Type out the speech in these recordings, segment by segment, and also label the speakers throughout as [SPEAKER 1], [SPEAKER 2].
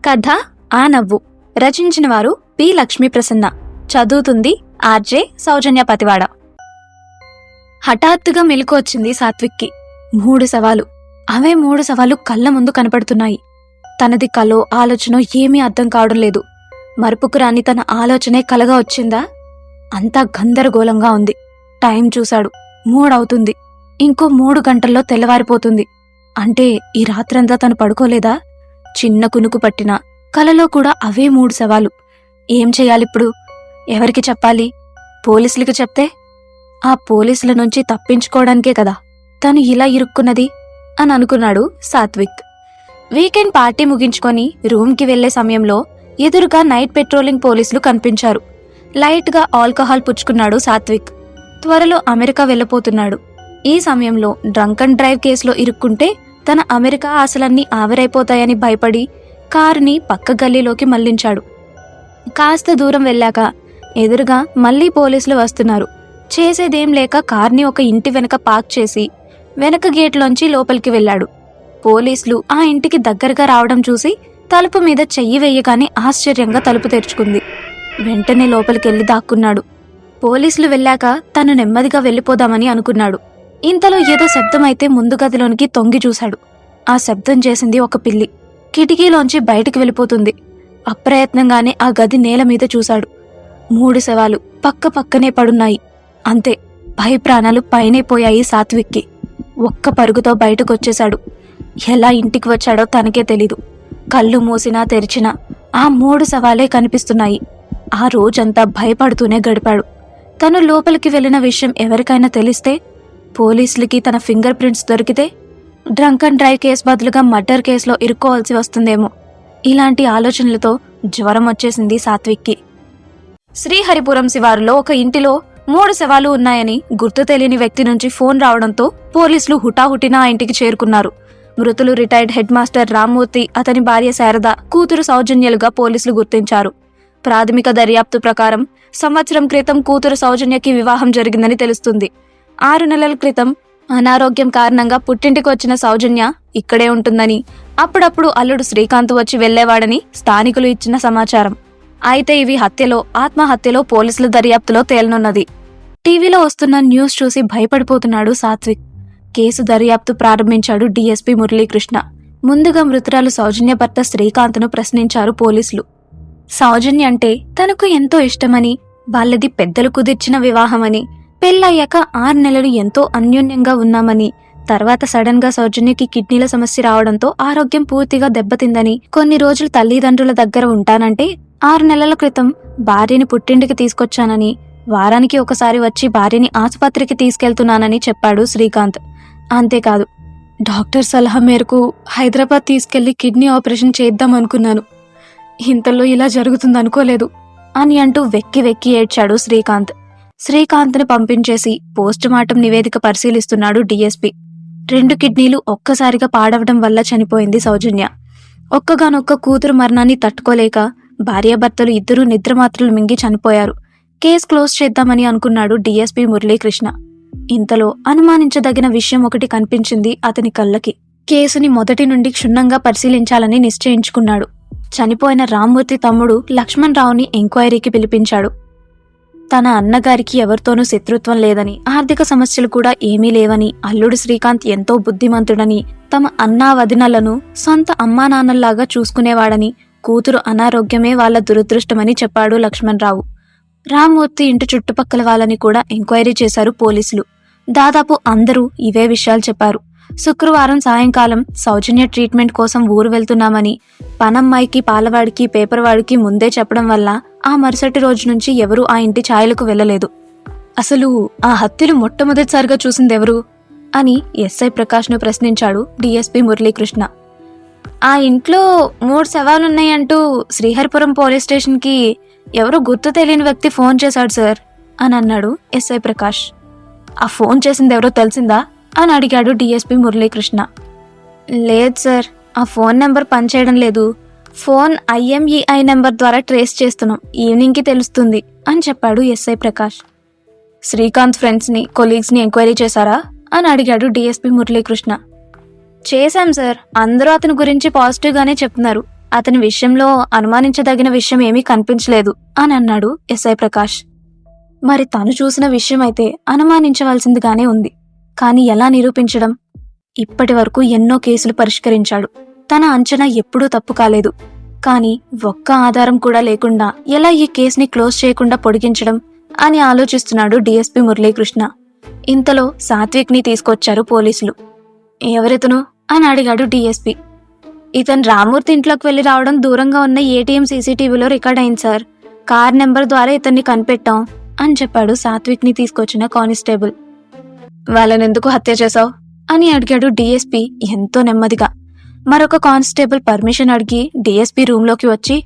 [SPEAKER 1] కథ ఆ నవ్వు. రచించిన వారు పి లక్ష్మీ ప్రసన్న. చదువుతుంది ఆర్జే సౌజన్య పతివాడ. హఠాత్తుగా మెలకు వచ్చింది సాత్విక్కి. 3 సవాలు. అవే 3 సవాలు కళ్ళ ముందు కనపడుతున్నాయి. తనది కలో ఆలోచనో ఏమీ అర్థం కావడం లేదు. మరుపుకు రాని తన ఆలోచనే కలగా వచ్చిందా? అంతా గందరగోళంగా ఉంది. టైం చూశాడు. 3 అవుతుంది. ఇంకో 3 గంటల్లో తెల్లవారిపోతుంది. అంటే ఈ రాత్రంతా తను పడుకోలేదా? చిన్న కునుకు పట్టినా కలలో కూడా అవే 3 సవాలు. ఏం చెయ్యాలిప్పుడు? ఎవరికి చెప్పాలి? పోలీసులకి చెప్తే ఆ పోలీసుల నుంచి తప్పించుకోవడానికే కదా తను ఇలా ఇరుక్కున్నది అని అనుకున్నాడు సాత్విక్. వీకెండ్ పార్టీ ముగించుకొని రూమ్కి వెళ్లే సమయంలో ఎదురుగా నైట్ పెట్రోలింగ్ పోలీసులు కనిపించారు. లైట్గా ఆల్కహాల్ పుచ్చుకున్నాడు సాత్విక్. త్వరలో అమెరికా వెళ్లపోతున్నాడు. ఈ సమయంలో డ్రంక్ అండ్ డ్రైవ్ కేసులో ఇరుక్కుంటే తన అమెరికా ఆశలన్నీ ఆవిరైపోతాయని భయపడి కారుని పక్క గల్లీలోకి మళ్లించాడు. కాస్త దూరం వెళ్ళాక ఎదురుగా మళ్లీ పోలీసులు వస్తున్నారు. చేసేదేం లేక కార్ని ఒక ఇంటి వెనక పార్క్ చేసి వెనక గేట్లోంచి లోపలికి వెళ్లాడు. పోలీసులు ఆ ఇంటికి దగ్గరగా రావడం చూసి తలుపు మీద చెయ్యి వేయగానే ఆశ్చర్యంగా తలుపు తెరుచుకుంది. వెంటనే లోపలికెళ్లి దాక్కున్నాడు. పోలీసులు వెళ్ళాక తను నెమ్మదిగా వెళ్లిపోదామని అనుకున్నాడు. ఇంతలో ఏదో శబ్దమైతే ముందు గదిలోనికి తొంగి చూశాడు. ఆ శబ్దం చేసింది ఒక పిల్లి. కిటికీలోంచి బయటికి వెళ్ళిపోతుంది. అప్రయత్నంగానే ఆ గది నేల మీద చూశాడు. 3 శవాలు పక్క పక్కనే పడున్నాయి. అంతే, భయప్రాణాలు పైనే పోయాయి సాత్విక్కి. ఒక్క పరుగుతో బయటకొచ్చేశాడు. ఎలా ఇంటికి వచ్చాడో తనకే తెలీదు. కళ్ళు మూసినా తెరిచినా ఆ 3 శవాలే కనిపిస్తున్నాయి. ఆ రోజంతా భయపడుతూనే గడిపాడు. తను లోపలికి వెళ్లిన విషయం ఎవరికైనా తెలిస్తే, పోలీసులకి తన ఫింగర్ ప్రింట్స్ దొరికితే డ్రంక్ అండ్ డ్రైవ్ కేసు బదులుగా మర్డర్ కేసులో ఇరుక్కోవాల్సి వస్తుందేమో. ఇలాంటి ఆలోచనలతో జ్వరం వచ్చేసింది సాత్విక్కి. శ్రీహరిపురం శివారులో ఒక ఇంటిలో 3 శవాలు ఉన్నాయని గుర్తు తెలియని వ్యక్తి నుంచి ఫోన్ రావడంతో పోలీసులు హుటాహుటిన ఆ ఇంటికి చేరుకున్నారు. మృతులు రిటైర్డ్ హెడ్ మాస్టర్ రామ్మూర్తి, అతని భార్య శారద, కూతురు సౌజన్యలుగా పోలీసులు గుర్తించారు. ప్రాథమిక దర్యాప్తు ప్రకారం సంవత్సరం క్రితం కూతురు సౌజన్యకి వివాహం జరిగిందని తెలుస్తుంది. 6 నెలల క్రితం అనారోగ్యం కారణంగా పుట్టింటికి వచ్చిన సౌజన్య ఇక్కడే ఉంటుందని, అప్పుడప్పుడు అల్లుడు శ్రీకాంత్ వచ్చి వెళ్లేవాడని స్థానికులు ఇచ్చిన సమాచారం. అయితే ఇవి ఆత్మహత్యలో పోలీసుల దర్యాప్తులో తేలనున్నది. టీవీలో వస్తున్న న్యూస్ చూసి భయపడిపోతున్నాడు సాత్విక్. కేసు దర్యాప్తు ప్రారంభించాడు డీఎస్పీ మురళీకృష్ణ. ముందుగా మృతురాలు సౌజన్య భర్త శ్రీకాంత్ను ప్రశ్నించారు పోలీసులు. సౌజన్య అంటే తనకు ఎంతో ఇష్టమని, వాళ్ళది పెద్దలు కుదిర్చిన వివాహమని, పెళ్ళయ్యాక 6 నెలలు ఎంతో అన్యోన్యంగా ఉన్నామని, తర్వాత సడన్ గా సౌజన్యకి కిడ్నీల సమస్య రావడంతో ఆరోగ్యం పూర్తిగా దెబ్బతిందని, కొన్ని రోజులు తల్లిదండ్రుల దగ్గర ఉంటానంటే 6 నెలల క్రితం భార్యని పుట్టింటికి తీసుకొచ్చానని, వారానికి ఒకసారి వచ్చి భార్యని ఆసుపత్రికి తీసుకెళ్తున్నానని చెప్పాడు శ్రీకాంత్. అంతేకాదు, డాక్టర్ సలహా మేరకు హైదరాబాద్ తీసుకెళ్లి కిడ్నీ ఆపరేషన్ చేద్దామనుకున్నాను. ఇంతలో ఇలా జరుగుతుందనుకోలేదు అని అంటూ వెక్కి వెక్కి ఏడ్చాడు శ్రీకాంత్. శ్రీకాంత్ని పంపించేసి పోస్టుమార్టం నివేదిక పరిశీలిస్తున్నాడు డీఎస్పీ. 2 కిడ్నీలు ఒక్కసారిగా పాడవడం వల్ల చనిపోయింది సౌజన్య. ఒక్కగానొక్క కూతురు మరణాన్ని తట్టుకోలేక భార్యాభర్తలు ఇద్దరూ నిద్రమాత్రలు మింగి చనిపోయారు. కేసు క్లోజ్ చేద్దామని అనుకున్నాడు డీఎస్పీ మురళీకృష్ణ. ఇంతలో అనుమానించదగిన విషయం ఒకటి కనిపించింది అతని కళ్ళకి. కేసుని మొదటి నుండి క్షుణ్ణంగా పరిశీలించాలని నిశ్చయించుకున్నాడు. చనిపోయిన రామ్మూర్తి తమ్ముడు లక్ష్మణ్ రావుని ఎంక్వైరీకి పిలిపించాడు. తన అన్నగారికి ఎవరితోనూ శత్రుత్వం లేదని, ఆర్థిక సమస్యలు కూడా ఏమీ లేవని, అల్లుడు శ్రీకాంత్ ఎంతో బుద్ధిమంతుడని, తమ అన్నా వదినలను సొంత అమ్మానాన్నల్లాగా చూసుకునేవాడని, కూతురు అనారోగ్యమే వాళ్ల దురదృష్టమని చెప్పాడు లక్ష్మణ్ రావు. రామ్మూర్తి ఇంటి చుట్టుపక్కల వాళ్ళని కూడా ఎంక్వైరీ చేశారు పోలీసులు. దాదాపు అందరూ ఇవే విషయాలు చెప్పారు. శుక్రవారం సాయంకాలం సౌజన్య ట్రీట్మెంట్ కోసం ఊరు వెళ్తున్నామని, పనమ్మాయికి, పాలవాడికి, పేపర్వాడికి ముందే చెప్పడం వల్ల ఆ మరుసటి రోజు నుంచి ఎవరూ ఆ ఇంటి ఛాయలకు వెళ్లలేదు. అసలు ఆ హత్యలు మొట్టమొదటిసారిగా చూసిందెవరు అని ఎస్ఐ ప్రకాష్ను ప్రశ్నించాడు డీఎస్పీ మురళీకృష్ణ. ఆ ఇంట్లో 3 శవాలున్నాయంటూ శ్రీహరిపురం పోలీస్ స్టేషన్కి ఎవరో గుర్తు తెలియని వ్యక్తి ఫోన్ చేశాడు సార్ అని అన్నాడు ఎస్ఐ ప్రకాష్. ఆ ఫోన్ చేసిందెవరో తెలిసిందా అని అడిగాడు డీఎస్పీ మురళీకృష్ణ. లేదు సార్, ఆ ఫోన్ నెంబర్ పనిచేయడం లేదు. ఫోన్ IMEI నెంబర్ ద్వారా ట్రేస్ చేస్తున్నాం, ఈవినింగ్కి తెలుస్తుంది అని చెప్పాడు ఎస్ఐ ప్రకాష్. శ్రీకాంత్ ఫ్రెండ్స్ని, కొలీగ్స్ని ఎంక్వైరీ చేశారా అని అడిగాడు డీఎస్పీ మురళీకృష్ణ. చేశాం సార్, అందరూ అతని గురించి పాజిటివ్గానే చెప్తున్నారు. అతని విషయంలో అనుమానించదగిన విషయం ఏమీ కనిపించలేదు అని అన్నాడు ఎస్ఐ ప్రకాష్. మరి తను చూసిన విషయం అయితే అనుమానించవలసిందిగానే ఉంది. కాని ఎలా నిరూపించడం? ఇప్పటి వరకు ఎన్నో కేసులు పరిష్కరించాడు. తన అంచనా ఎప్పుడూ తప్పు కాలేదు. కాని ఒక్క ఆధారం కూడా లేకుండా ఎలా ఈ కేసుని క్లోజ్ చేయకుండా పొడిగించడం అని ఆలోచిస్తున్నాడు డీఎస్పీ మురళీకృష్ణ. ఇంతలో సాత్విక్ ని తీసుకొచ్చారు పోలీసులు. ఎవరితను అని అడిగాడు డీఎస్పీ. ఇతను రామూర్తి ఇంట్లోకి వెళ్లి రావడం దూరంగా ఉన్న ఏటీఎం సీసీటీవీలో రికార్డ్ అయింది సార్. కార్ నెంబర్ ద్వారా ఇతన్ని కనిపెట్టాం అని చెప్పాడు సాత్విక్ ని తీసుకొచ్చిన కానిస్టేబుల్. వాళ్ళనెందుకు హత్య చేశావు అని అడిగాడు డీఎస్పీ ఎంతో నెమ్మదిగా. మరొక కానిస్టేబుల్ పర్మిషన్ అడిగి డీఎస్పీ రూంలోకి వచ్చి,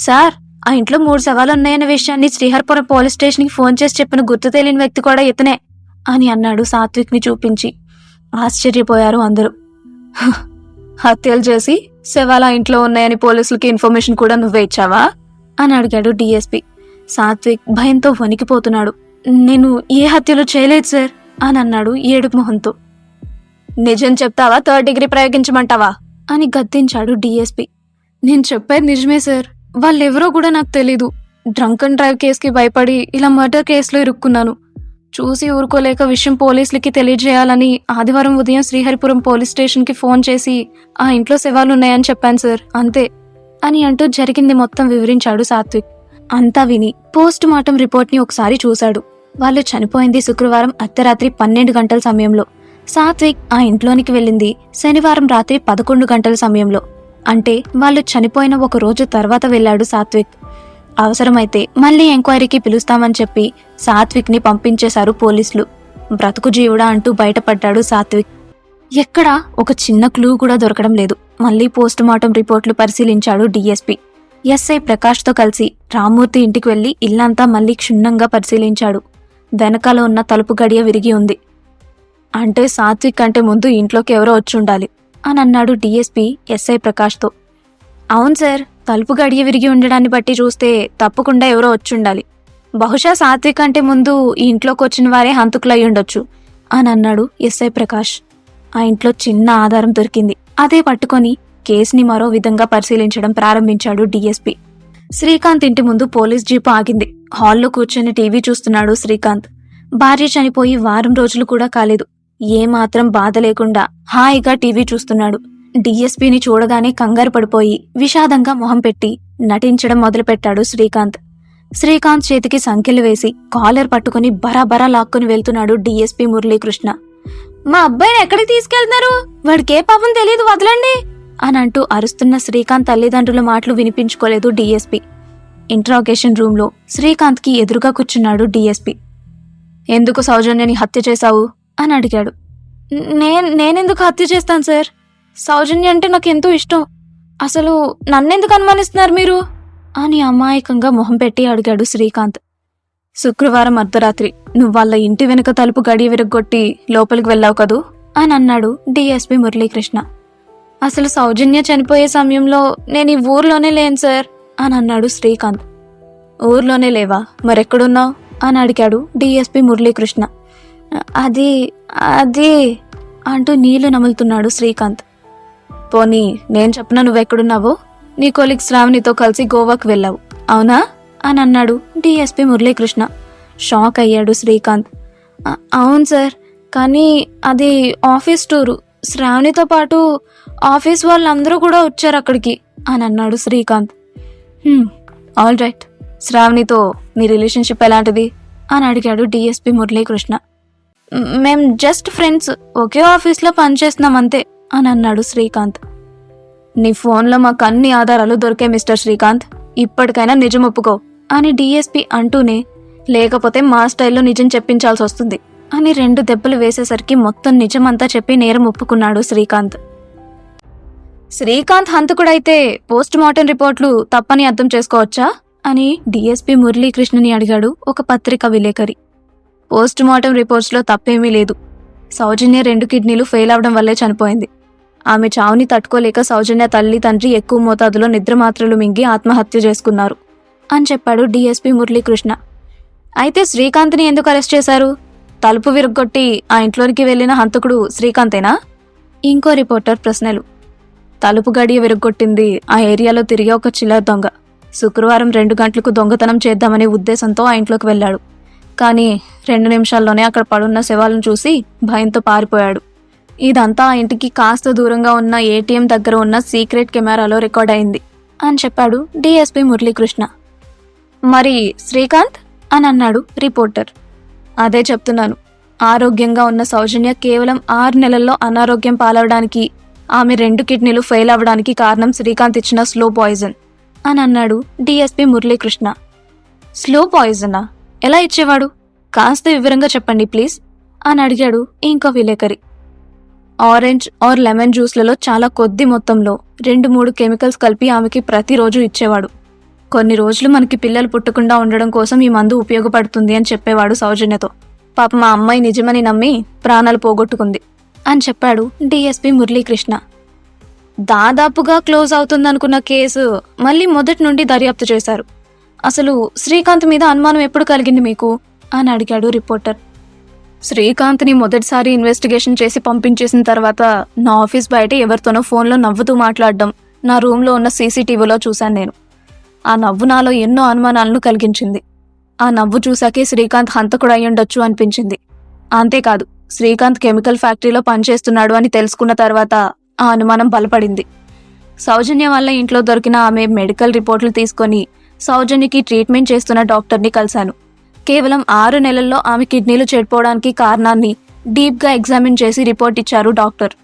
[SPEAKER 1] సార్, ఆ ఇంట్లో 3 శవాలున్నాయన్న విషయాన్ని శ్రీహరిపురం పోలీస్ స్టేషన్కి ఫోన్ చేసి చెప్పిన గుర్తు తెలియని వ్యక్తి కూడా ఇతనే అని అన్నాడు సాత్విక్ ని చూపించి. ఆశ్చర్యపోయారు అందరూ. హత్యలు చేసి శవాల ఇంట్లో ఉన్నాయని పోలీసులకి ఇన్ఫర్మేషన్ కూడా నువ్వే ఇచ్చావా అని అడిగాడు డీఎస్పీ. సాత్విక్ భయంతో వణికిపోతున్నాడు. నేను ఏ హత్యలు చేయలేదు సార్ అని అన్నాడు ఏడుపు మొహంతో. నిజం చెప్తావా 3rd డిగ్రీ ప్రయోగించమంటావా అని గద్దించాడు డీఎస్పీ. నేను చెప్పేది నిజమే సార్. వాళ్ళెవరో కూడా నాకు తెలీదు. డ్రంక్ అండ్ డ్రైవ్ కేసుకి భయపడి ఇలా మర్డర్ కేసులో ఇరుక్కున్నాను. చూసి ఊరుకోలేక విషయం పోలీసులకి తెలియజేయాలని ఆదివారం ఉదయం శ్రీహరిపురం పోలీస్ స్టేషన్కి ఫోన్ చేసి ఆ ఇంట్లో శవాలున్నాయని చెప్పాను సార్, అంతే అని అంటూ జరిగింది మొత్తం వివరించాడు సాత్విక్. అంతా విని పోస్ట్ మార్టం రిపోర్ట్ని ఒకసారి చూశాడు. వాళ్ళు చనిపోయింది శుక్రవారం అర్ధరాత్రి 12 గంటల సమయంలో. సాత్విక్ ఆ ఇంట్లోనికి వెళ్ళింది శనివారం రాత్రి 11 గంటల సమయంలో. అంటే వాళ్ళు చనిపోయిన ఒక రోజు తర్వాత వెళ్ళాడు సాత్విక్. అవసరమైతే మళ్లీ ఎంక్వైరీకి పిలుస్తామని చెప్పి సాత్విక్ ని పంపించేశారు పోలీసులు. బ్రతుకు జీవుడా అంటూ బయటపడ్డాడు సాత్విక్. ఎక్కడా ఒక చిన్న క్లూ కూడా దొరకడం లేదు. మళ్లీ పోస్ట్ మార్టం రిపోర్ట్లు పరిశీలించాడు డీఎస్పీ. ఎస్ఐ ప్రకాష్తో కలిసి రామూర్తి ఇంటికి వెళ్లి ఇల్లంతా మళ్లీ క్షుణ్ణంగా పరిశీలించాడు. వెనకాల ఉన్న తలుపు గడియ విరిగి ఉంది. అంటే సాత్విక్ కంటే ముందు ఇంట్లోకి ఎవరో వచ్చుండాలి అని అన్నాడు డీఎస్పీ ఎస్ఐ ప్రకాష్తో. అవును సార్, తలుపు గడియ విరిగి ఉండడాన్ని బట్టి చూస్తే తప్పకుండా ఎవరో వచ్చుండాలి. బహుశా సాత్విక్ కంటే ముందు ఈ ఇంట్లోకి వచ్చిన వారే హంతకులై ఉండొచ్చు అని అన్నాడు ఎస్ఐ ప్రకాష్. ఆ ఇంట్లో చిన్న ఆధారం దొరికింది. అదే పట్టుకొని కేసుని మరో విధంగా పరిశీలించడం ప్రారంభించాడు డీఎస్పీ. శ్రీకాంత్ ఇంటి ముందు పోలీస్ జీపు ఆగింది. హాల్లో కూర్చొని టీవీ చూస్తున్నాడు శ్రీకాంత్. భార్య చనిపోయి వారం రోజులు కూడా కాలేదు. ఏమాత్రం బాధ లేకుండా హాయిగా టీవీ చూస్తున్నాడు. డీఎస్పీని చూడగానే కంగారు పడిపోయి విషాదంగా మొహం పెట్టి నటించడం మొదలుపెట్టాడు శ్రీకాంత్. శ్రీకాంత్ చేతికి సంకెళ్లు వేసి కాలర్ పట్టుకుని బరాబరా లాక్కుని వెళ్తున్నాడు డీఎస్పీ మురళీకృష్ణ. మా అబ్బాయిని ఎక్కడికి తీసుకెళ్తున్నారు? వాడికే పాపం తెలియదు, వదలండి అని అంటూ అరుస్తున్న శ్రీకాంత్ తల్లిదండ్రుల మాటలు వినిపించుకోలేదు డీఎస్పీ. ఇంట్రాగేషన్ రూంలో శ్రీకాంత్ కి ఎదురుగా కూర్చున్నాడు డీఎస్పీ. ఎందుకు సౌజన్యని హత్య చేశావు అని అడిగాడు. నేనెందుకు హత్య చేస్తాను సార్? సౌజన్య అంటే నాకెంతో ఇష్టం. అసలు నన్నెందుకు అనుమానిస్తున్నారు మీరు అని అమాయకంగా మొహం పెట్టి అడిగాడు శ్రీకాంత్. శుక్రవారం అర్ధరాత్రి నువ్వు వాళ్ళ ఇంటి వెనుక తలుపు గడియ విరగ్గొట్టి లోపలికి వెళ్ళావు కదూ అని అన్నాడు డీఎస్పీ మురళీకృష్ణ. అసలు సౌజన్య చనిపోయే సమయంలో నేను ఈ ఊర్లోనే లేను సార్ అని అన్నాడు శ్రీకాంత్. ఊర్లోనే లేవా? మరెక్కడున్నావు అని అడిగాడు డీఎస్పీ మురళీకృష్ణ. అది అది అంటూ నీళ్లు నములుతున్నాడు శ్రీకాంత్. పోనీ నేను చెప్పినా నువ్వెక్కడున్నావో? నీ కొలీగ్ శ్రావణితో కలిసి గోవాకు వెళ్ళావు, అవునా అని అన్నాడు డీఎస్పీ మురళీకృష్ణ. షాక్ అయ్యాడు శ్రీకాంత్. అవును సార్, కానీ అది ఆఫీస్ టూరు. శ్రావణితో పాటు ఆఫీస్ వాళ్ళందరూ కూడా వచ్చారు అక్కడికి అని అన్నాడు శ్రీకాంత్. ఆల్ రైట్, శ్రావణితో నీ రిలేషన్షిప్ ఎలాంటిది అని అడిగాడు డీఎస్పీ మురళీకృష్ణ. మేం జస్ట్ ఫ్రెండ్స్, ఒకే ఆఫీస్లో పనిచేస్తున్నాం అంతే అని అన్నాడు శ్రీకాంత్. నీ ఫోన్లో మాకు అన్ని ఆధారాలు దొరికాయి మిస్టర్ శ్రీకాంత్, ఇప్పటికైనా నిజం ఒప్పుకో అని డీఎస్పీ అంటూనే, లేకపోతే మా స్టైల్లో నిజం చెప్పించాల్సి వస్తుంది అని 2 దెబ్బలు వేసేసరికి మొత్తం నిజమంతా చెప్పి నేరం ఒప్పుకున్నాడు శ్రీకాంత్. శ్రీకాంత్ హంతకుడైతే పోస్ట్ మార్టం రిపోర్ట్లు తప్పని అర్థం చేసుకోవచ్చా అని డీఎస్పీ మురళీకృష్ణని అడిగాడు ఒక పత్రికా విలేకరి. పోస్ట్ మార్టం రిపోర్ట్స్లో తప్పేమీ లేదు. సౌజన్య 2 కిడ్నీలు ఫెయిల్ అవడం వల్లే చనిపోయింది. ఆమె చావుని తట్టుకోలేక సౌజన్య తల్లి తండ్రి ఎక్కువ మోతాదులో నిద్రమాత్రలు మింగి ఆత్మహత్య చేసుకున్నారు అని చెప్పాడు డీఎస్పీ మురళీకృష్ణ. అయితే శ్రీకాంత్ని ఎందుకు అరెస్ట్ చేశారు? తలుపు విరగ్గొట్టి ఆ ఇంట్లోనికి వెళ్లిన హంతకుడు శ్రీకాంతేనా? ఇంకో రిపోర్టర్ ప్రశ్నలు. తలుపు గడియ విరగొట్టింది ఆ ఏరియాలో తిరిగే ఒక చిల్లర దొంగ. శుక్రవారం 2 గంటలకు దొంగతనం చేద్దామనే ఉద్దేశంతో ఆ ఇంట్లోకి వెళ్ళాడు. కానీ 2 నిమిషాల్లోనే అక్కడ పడున్న శవాలను చూసి భయంతో పారిపోయాడు. ఇదంతా ఆ ఇంటికి కాస్త దూరంగా ఉన్న ఏటీఎం దగ్గర ఉన్న సీక్రెట్ కెమెరాలో రికార్డ్ అయింది అని చెప్పాడు డిఎస్పీ మురళీకృష్ణ. మరి శ్రీకాంత్ అని అన్నాడు రిపోర్టర్. అదే చెప్తున్నాను. ఆరోగ్యంగా ఉన్న సౌజన్య కేవలం 6 నెలల్లో అనారోగ్యం పాలవడానికి, ఆమె 2 కిడ్నీలు ఫెయిల్ అవ్వడానికి కారణం శ్రీకాంత్ ఇచ్చిన స్లో పాయిజన్ అని అన్నాడు డిఎస్పీ మురళీకృష్ణ. స్లో పాయిజనా? ఎలా ఇచ్చేవాడు? కాస్త వివరంగా చెప్పండి ప్లీజ్ అని అడిగాడు ఇంకో విలేకరి. ఆరెంజ్ ఆర్ లెమన్ జ్యూస్లలో చాలా కొద్ది మొత్తంలో 2-3 కెమికల్స్ కలిపి ఆమెకి ప్రతిరోజు ఇచ్చేవాడు. కొన్ని రోజులు మనకి పిల్లలు పుట్టకుండా ఉండడం కోసం ఈ మందు ఉపయోగపడుతుంది అని చెప్పేవాడు సౌజన్యతో. పాప మా అమ్మాయి నిజమని నమ్మి ప్రాణాలు పోగొట్టుకుంది అని చెప్పాడు డిఎస్పీ మురళీకృష్ణ. దాదాపుగా క్లోజ్ అవుతుందనుకున్న కేసు మళ్ళీ మొదటి నుండి దర్యాప్తు చేశారు. అసలు శ్రీకాంత్ మీద అనుమానం ఎప్పుడు కలిగింది మీకు అని అడిగాడు రిపోర్టర్. శ్రీకాంత్ని మొదటిసారి ఇన్వెస్టిగేషన్ చేసి పంపించేసిన తర్వాత నా ఆఫీస్ బయట ఎవరితోనో ఫోన్లో నవ్వుతూ మాట్లాడడం నా రూమ్లో ఉన్న సీసీటీవీలో చూశాను నేను. ఆ నవ్వు నాలో ఎన్నో అనుమానాలను కలిగించింది. ఆ నవ్వు చూశాకే శ్రీకాంత్ హంతకుడు అయ్యుండొచ్చు అనిపించింది. అంతేకాదు, శ్రీకాంత్ కెమికల్ ఫ్యాక్టరీలో పనిచేస్తున్నాడు అని తెలుసుకున్న తర్వాత ఆ అనుమానం బలపడింది. సౌజన్య వల్ల ఇంట్లో దొరికిన ఆమె మెడికల్ రిపోర్ట్లు తీసుకొని సౌజన్యకి ట్రీట్మెంట్ చేస్తున్న డాక్టర్ని కలిశాను. కేవలం 6 నెలల్లో ఆమె కిడ్నీలు చెడిపోవడానికి కారణాన్ని డీప్గా ఎగ్జామిన్ చేసి రిపోర్ట్ ఇచ్చారు డాక్టర్.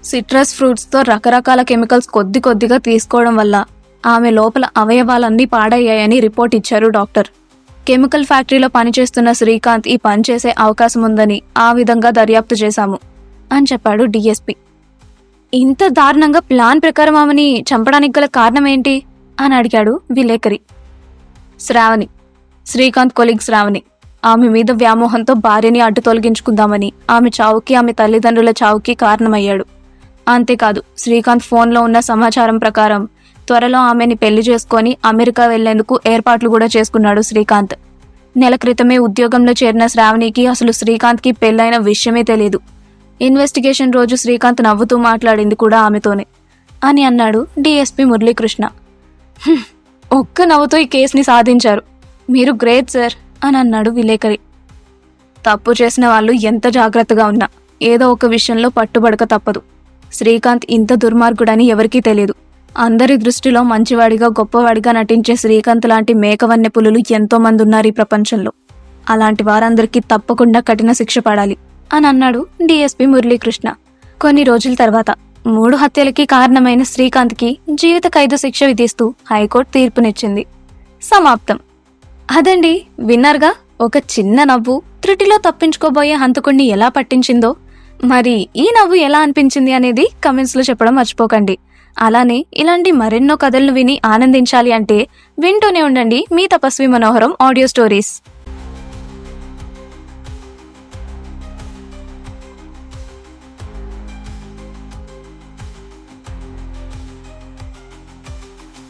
[SPEAKER 1] సిట్రస్ ఫ్రూట్స్తో రకరకాల కెమికల్స్ కొద్ది కొద్దిగా తీసుకోవడం వల్ల ఆమె లోపల అవయవాలన్నీ పాడయ్యాయని రిపోర్ట్ ఇచ్చారు డాక్టర్. కెమికల్ ఫ్యాక్టరీలో పనిచేస్తున్న శ్రీకాంత్ ఈ పని చేసే అవకాశం ఉందని ఆ విధంగా దర్యాప్తు చేశాము అని చెప్పాడు డిఎస్పీ. ఇంత దారుణంగా ప్లాన్ ప్రకారం ఆమెని చంపడానికి గల కారణం ఏంటి అని అడిగాడు విలేకరి. శ్రావణి, శ్రీకాంత్ కొలీగ్ శ్రావణి. ఆమె మీద వ్యామోహంతో భార్యని అడ్డు తొలగించుకుందామని ఆమె చావుకి, ఆమె తల్లిదండ్రుల చావుకి కారణమయ్యాడు. అంతేకాదు, శ్రీకాంత్ ఫోన్లో ఉన్న సమాచారం ప్రకారం త్వరలో ఆమెని పెళ్లి చేసుకొని అమెరికా వెళ్లేందుకు ఏర్పాట్లు కూడా చేసుకున్నాడు శ్రీకాంత్. నెల క్రితమే ఉద్యోగంలో చేరిన శ్రావణికి అసలు శ్రీకాంత్కి పెళ్లైన విషయమే తెలీదు. ఇన్వెస్టిగేషన్ రోజు శ్రీకాంత్ నవ్వుతూ మాట్లాడింది కూడా ఆమెతోనే అని అన్నాడు డిఎస్పీ మురళీకృష్ణ. ఒక్క నవ్వుతో ఈ కేసుని సాధించారు. మీరు గ్రేట్ సార్ అని అన్నాడు విలేకరి. తప్పు చేసిన వాళ్ళు ఎంత జాగ్రత్తగా ఉన్నా ఏదో ఒక విషయంలో పట్టుబడక తప్పదు. శ్రీకాంత్ ఇంత దుర్మార్గుడని ఎవరికీ తెలియదు. అందరి దృష్టిలో మంచివాడిగా, గొప్పవాడిగా నటించే శ్రీకాంత్ లాంటి మేకవన్నె పులులు ఎంతో మంది ఉన్నారు ఈ ప్రపంచంలో. అలాంటి వారందరికీ తప్పకుండా కఠిన శిక్ష పడాలి అని అన్నాడు డిఎస్పీ మురళీకృష్ణ. కొన్ని రోజుల తర్వాత 3 హత్యలకి కారణమైన శ్రీకాంత్కి జీవిత ఖైదు శిక్ష విధిస్తూ హైకోర్టు తీర్పునిచ్చింది. సమాప్తం. అదండి, విన్నారుగా. ఒక చిన్న నవ్వు త్రుటిలో తప్పించుకోబోయే హంతకుడిని ఎలా పట్టించిందో. మరి ఈ నవ్వు ఎలా అనిపించింది అనేది కమెంట్స్లో చెప్పడం మర్చిపోకండి. అలానే ఇలాంటి మరెన్నో కథలను విని ఆనందించాలి అంటే వింటూనే ఉండండి మీ తపస్వి మనోహరం ఆడియో స్టోరీస్.